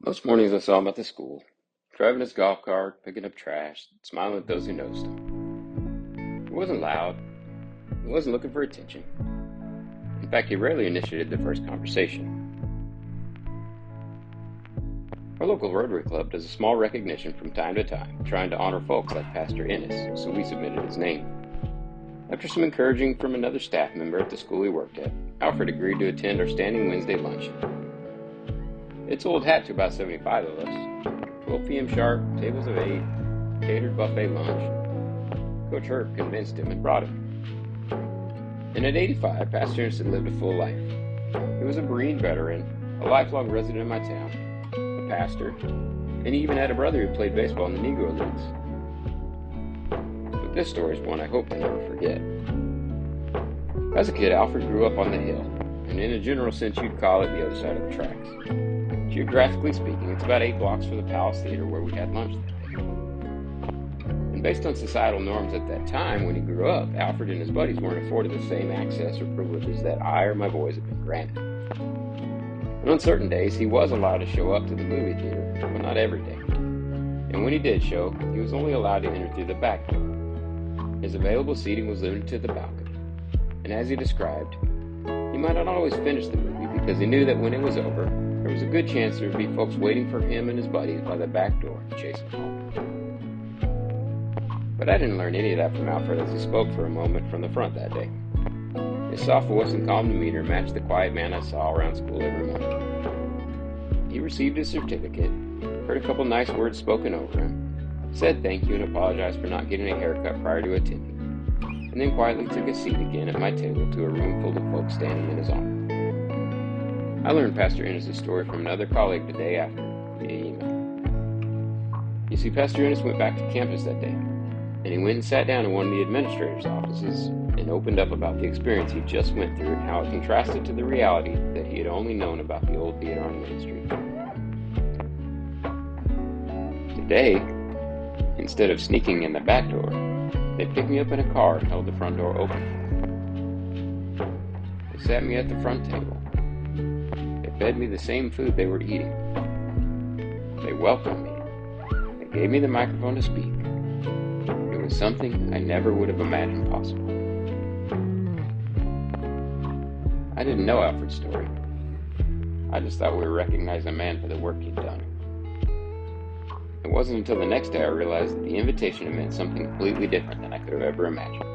Most mornings I saw him at the school, driving his golf cart, picking up trash, smiling at those who noticed him. He wasn't loud, he wasn't looking for attention. In fact, he rarely initiated the first conversation. Our local Rotary Club does a small recognition from time to time, trying to honor folks like Pastor Ennis, so we submitted his name. After some encouraging from another staff member at the school he worked at, Alfred agreed to attend our standing Wednesday luncheon. It's old hat to about 75 of us. 12 p.m. sharp, tables of 8, catered buffet lunch. Coach Herb convinced him and brought him. And at 85, Pastor Ennis had lived a full life. He was a Marine veteran, a lifelong resident of my town, a pastor, and he even had a brother who played baseball in the Negro Leagues. But this story is one I hope to never forget. As a kid, Alfred grew up on the hill, and in a general sense you'd call it the other side of the tracks. Geographically speaking, it's about 8 blocks from the Palace Theater where we had lunch that day. And based on societal norms at that time, when he grew up, Alfred and his buddies weren't afforded the same access or privileges that I or my boys had been granted. And on certain days, he was allowed to show up to the movie theater, but not every day. And when he did show, he was only allowed to enter through the back door. His available seating was limited to the balcony. And as he described, he might not always finish the movie because he knew that when it was over, there was a good chance there would be folks waiting for him and his buddies by the back door to chase him home. But I didn't learn any of that from Alfred as he spoke for a moment from the front that day. His soft voice and calm demeanor matched the quiet man I saw around school every morning. He received his certificate, heard a couple nice words spoken over him, said thank you and apologized for not getting a haircut prior to attending, and then quietly took a seat again at my table to a room full of folks standing in his honor. I learned Pastor Ennis' story from another colleague the day after, via email. You see, Pastor Ennis went back to campus that day, and he went and sat down in one of the administrator's offices and opened up about the experience he just went through and how it contrasted to the reality that he had only known about the old theater on Main Street. Today, instead of sneaking in the back door, they picked me up in a car and held the front door open. They sat me at the front table. Fed me the same food they were eating. They welcomed me. They gave me the microphone to speak. It was something I never would have imagined possible. I didn't know Alfred's story. I just thought we were recognizing a man for the work he'd done. It wasn't until the next day I realized that the invitation had meant something completely different than I could have ever imagined.